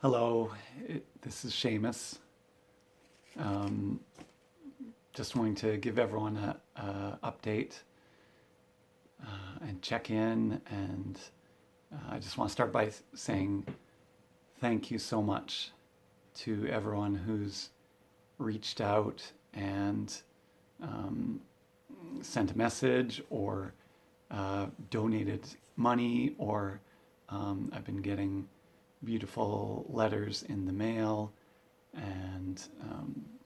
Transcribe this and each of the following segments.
Hello, this is Seamus. Um, just wanting to give everyone a update and check in. And I just want to start by saying thank you so much to everyone who's reached out and um, sent a message or donated money, or I've been getting beautiful letters in the mail and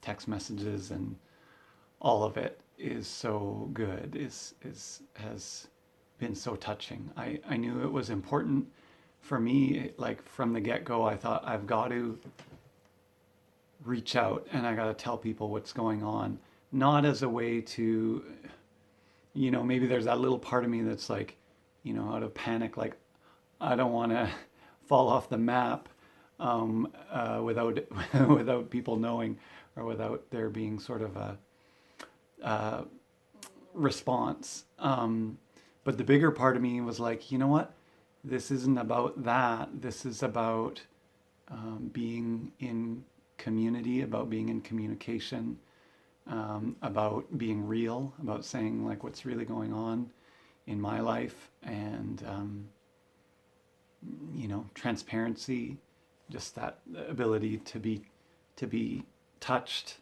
text messages, and all of it is so good. Is has been so touching. I knew it was important for me. Like from the get go, I thought I've got to reach out and I got to tell people what's going on, not as a way to, maybe there's that little part of me that's like, out of panic, like I don't want to fall off the map without without people knowing, or without there being sort of a response. But the bigger part of me was like, you know what? This isn't about that. This is about being in community, about being in communication, about being real, about saying like what's really going on in my life, and transparency, just that ability to be touched,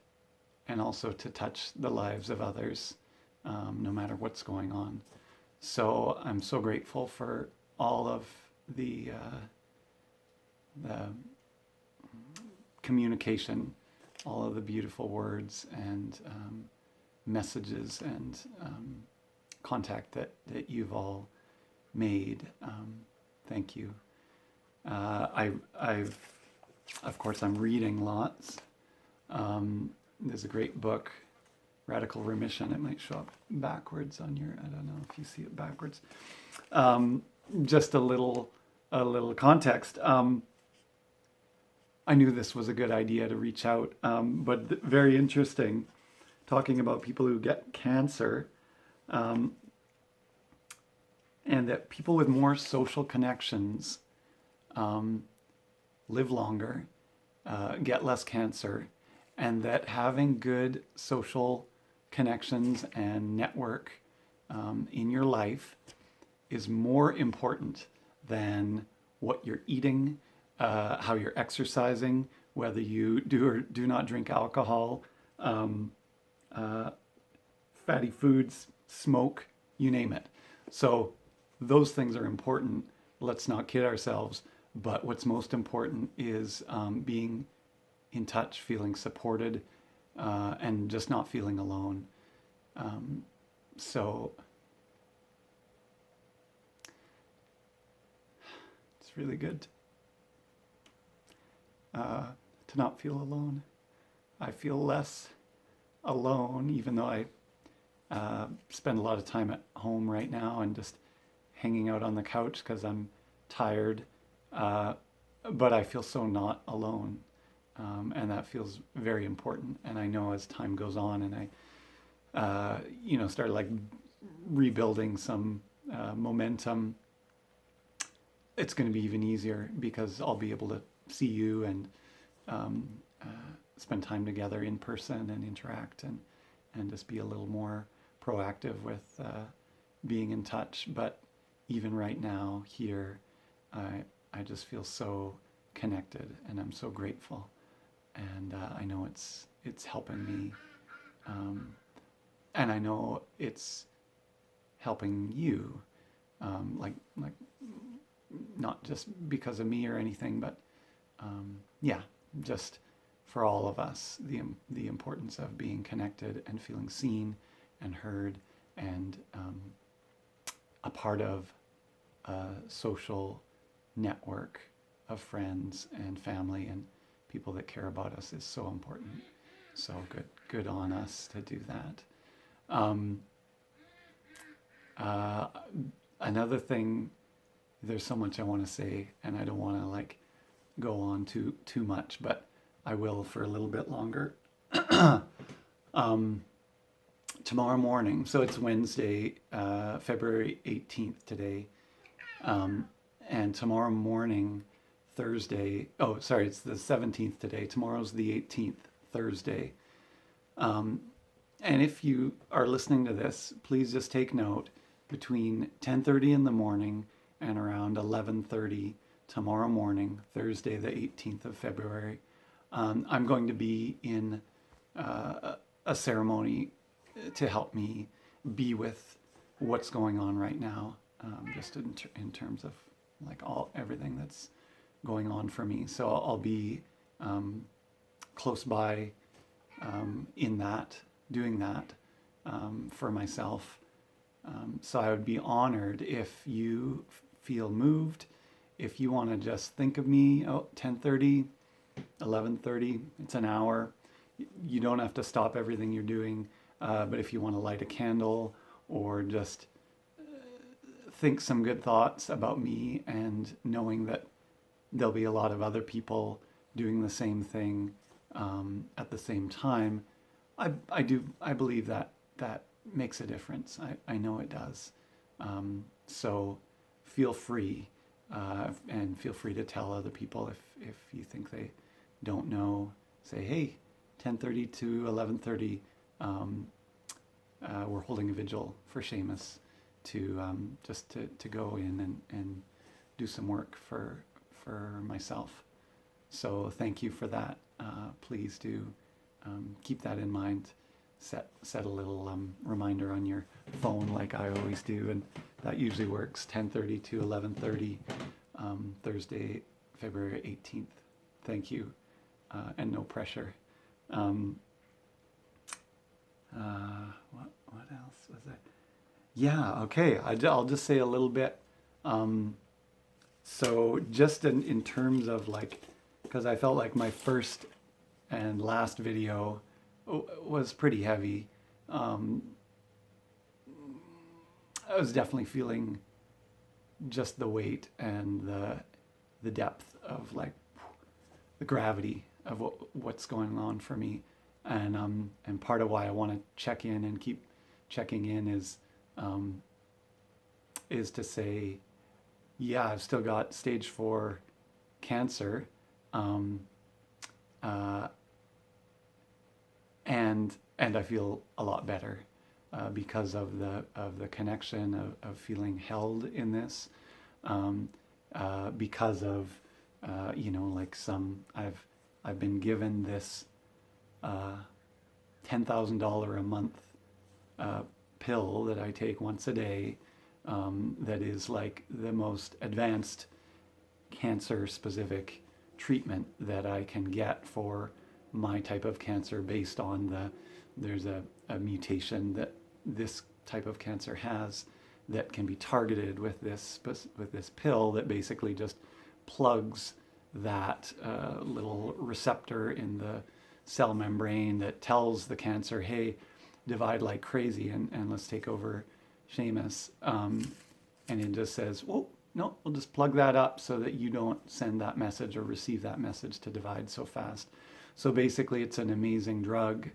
and also to touch the lives of others, no matter what's going on. So I'm so grateful for all of the communication, all of the beautiful words and messages and contact that you've all made. Thank you. I've, of course, I'm reading lots. There's a great book, Radical Remission. It might show up backwards on your, I don't know if you see it backwards. Just a little context. I knew this was a good idea to reach out, but very interesting, talking about people who get cancer, and that people with more social connections live longer, get less cancer, and that having good social connections and network in your life is more important than what you're eating, how you're exercising, whether you do or do not drink alcohol, fatty foods, smoke, you name it. So those things are important. Let's not kid ourselves. But what's most important is being in touch, feeling supported, and just not feeling alone. So it's really good to not feel alone. I feel less alone, even though I spend a lot of time at home right now and just hanging out on the couch because I'm tired. But I feel so not alone. And that feels very important. And I know as time goes on and I, started like rebuilding some momentum, it's going to be even easier because I'll be able to see you and um, uh, spend time together in person and interact, and just be a little more proactive with being in touch. But even right now here, I just feel so connected, and I'm so grateful, and I know it's helping me, and I know it's helping you, like not just because of me or anything, but yeah, just for all of us, the importance of being connected and feeling seen and heard, and a part of a social network of friends and family and people that care about us is so important. So good on us to do that. Um, uh, Another thing, there's so much I want to say, and I don't want to like go on too much, but I will for a little bit longer. um, Tomorrow morning, so it's Wednesday, February 18th today, and tomorrow morning, Thursday. Oh, sorry, it's the 17th today. Tomorrow's the 18th, Thursday. Um, and if you are listening to this, please just take note, between 10:30 in the morning and around 11:30 tomorrow morning, Thursday the 18th of February, I'm going to be in a ceremony to help me be with what's going on right now, just in terms of like everything that's going on for me. So I'll be close by in that, doing that for myself. So I would be honored if you feel moved, if you want to just think of me. 10:30, 11:30, it's an hour. You don't have to stop everything you're doing, but if you want to light a candle or just think some good thoughts about me, and knowing that there'll be a lot of other people doing the same thing at the same time, I believe that makes a difference. I know it does. So feel free, and feel free to tell other people if you think they don't know. Say, hey, 10:30 to 11:30, we're holding a vigil for Seamus to just to go in and do some work for myself. So thank you for that. Please do keep that in mind. Set a little reminder on your phone like I always do, and that usually works. 10:30 to 11:30, Thursday, February 18th. Thank you, and no pressure. What else was there? Yeah, okay. I'll just say a little bit. So just in terms of like, because I felt like my first and last video was pretty heavy. I was definitely feeling just the weight and the depth of like the gravity of what's going on for me, and part of why I want to check in and keep checking in is to say, yeah, I've still got stage 4 cancer, and I feel a lot better because of the connection of feeling held in this, because of like I've been given this $10,000 a month pill that I take once a day, that is like the most advanced cancer specific treatment that I can get for my type of cancer, based on there's a mutation that this type of cancer has that can be targeted with this pill that basically just plugs that little receptor in the cell membrane that tells the cancer, hey, divide like crazy and let's take over Seamus. And it just says, well, no, we'll just plug that up so that you don't send that message or receive that message to divide so fast. So basically it's an amazing drug,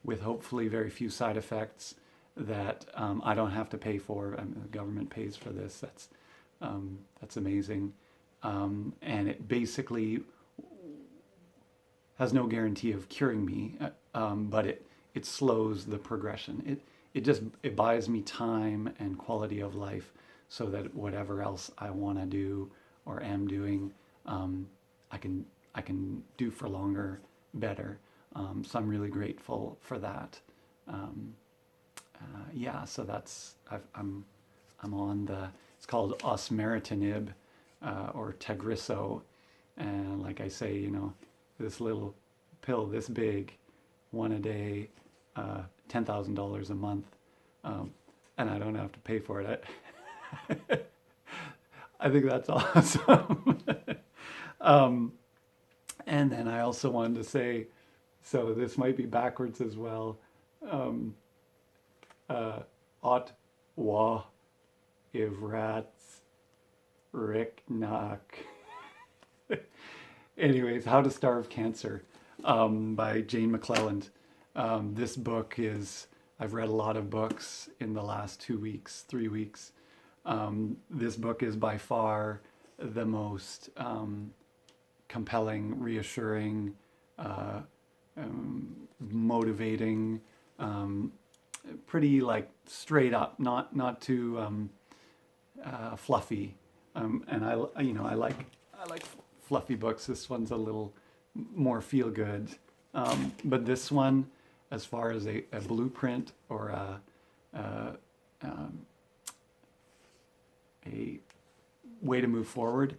with hopefully very few side effects that I don't have to pay for. The government pays for this. That's amazing. And it basically has no guarantee of curing me, but it slows the progression. It buys me time and quality of life, so that whatever else I want to do or am doing, I can do for longer, better. So I'm really grateful for that. Yeah, so I'm on it's called osimertinib, or Tagrisso, and like I say, this little pill this big, one a day, $10,000 a month, and I don't have to pay for it. I think that's awesome. And then I also wanted to say, so this might be backwards as well. Ot wa ivrats riknak. Anyways, How to Starve Cancer, by Jane McClelland. This book I've read a lot of books in the last 2 weeks, 3 weeks. This book is by far the most compelling, reassuring, uh, motivating, um, pretty like straight up, not too fluffy. And I like fluffy books. This one's a little more feel good. But this one, as far as a blueprint or um, a way to move forward,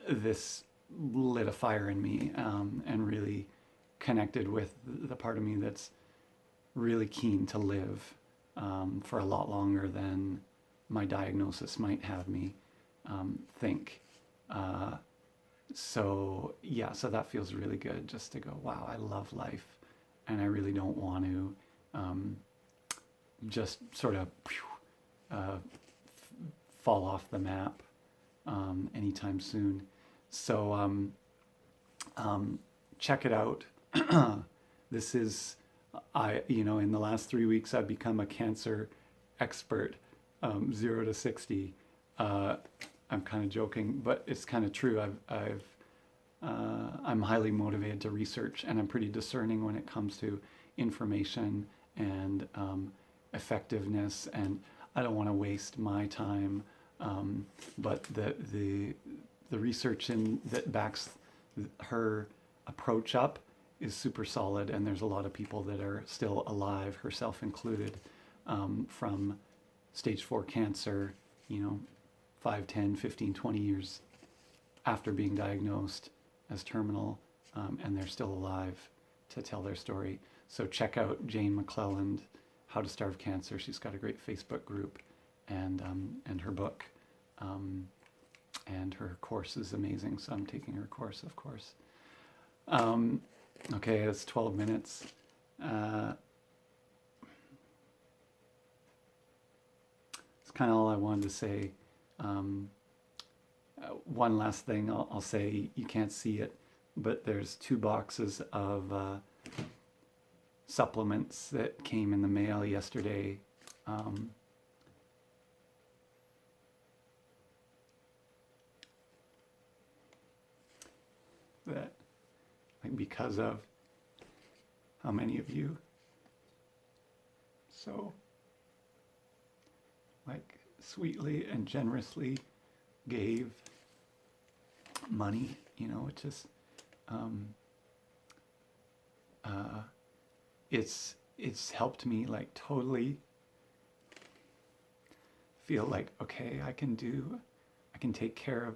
this lit a fire in me, and really connected with the part of me that's really keen to live for a lot longer than my diagnosis might have me think. Uh, so that feels really good, just to go, wow, I love life, and I really don't want to um, just sort of fall off the map anytime soon. So check it out. This is, in the last 3 weeks, I've become a cancer expert, 0 to 60. I'm kind of joking, but it's kind of true. I'm highly motivated to research, and I'm pretty discerning when it comes to information and effectiveness. And I don't want to waste my time. But the research that backs her approach up is super solid, and there's a lot of people that are still alive, herself included, from stage 4 cancer, 5, 10, 15, 20 years after being diagnosed as terminal, and they're still alive to tell their story. So check out Jane McClelland, How to Starve Cancer. She's got a great Facebook group, and her book, and her course is amazing. So I'm taking her course, of course. Okay, it's 12 minutes. It's kind of all I wanted to say. One last thing I'll say, you can't see it, but there's 2 boxes of supplements that came in the mail yesterday. That, like, because of how many of you so, like, sweetly and generously gave money, it just it's helped me, like, totally feel like, okay, I can take care of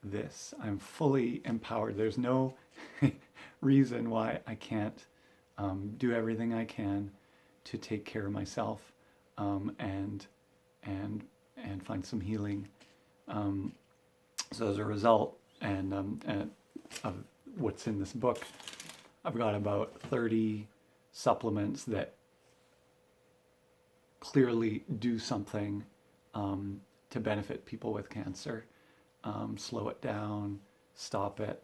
this. I'm fully empowered. There's no reason why I can't do everything I can to take care of myself, and find some healing. So as a result, and of what's in this book, I've got about 30 supplements that clearly do something to benefit people with cancer. Slow it down, stop it,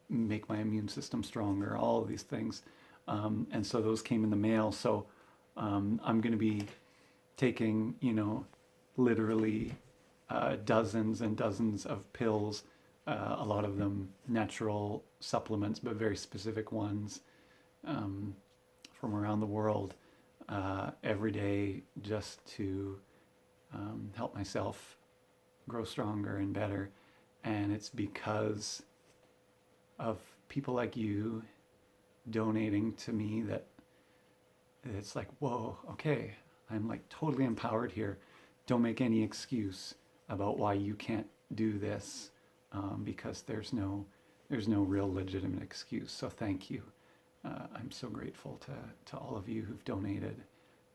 make my immune system stronger, all of these things. And so those came in the mail. So I'm going to be taking, literally dozens and dozens of pills, a lot of them natural supplements, but very specific ones, from around the world, every day, just to help myself grow stronger and better. And it's because of people like you donating to me that it's like, whoa, okay, I'm like totally empowered here. Don't make any excuse about why you can't do this, because there's no real legitimate excuse. So thank you. I'm so grateful to all of you who've donated.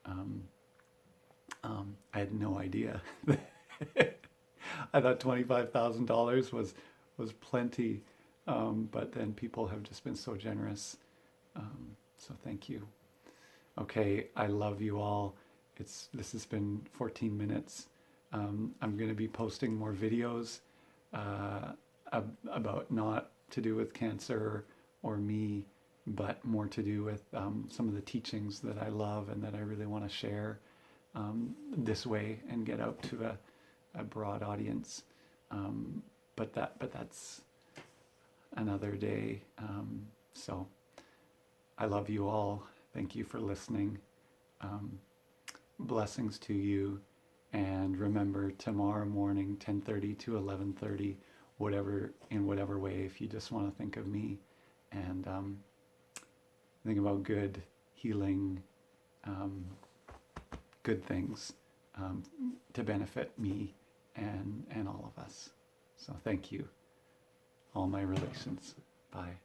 I had no idea. I thought $25,000 was plenty, but then people have just been so generous. So thank you. Okay, I love you all. This has been 14 minutes. I'm going to be posting more videos about not to do with cancer or me, but more to do with some of the teachings that I love and that I really want to share this way and get out to a broad audience. But that's another day. So I love you all. Thank you for listening. Blessings to you. And remember, tomorrow morning, 10:30 to 11:30, in whatever way, if you just want to think of me and think about good, healing, good things to benefit me and all of us. So thank you, all my relations. Bye.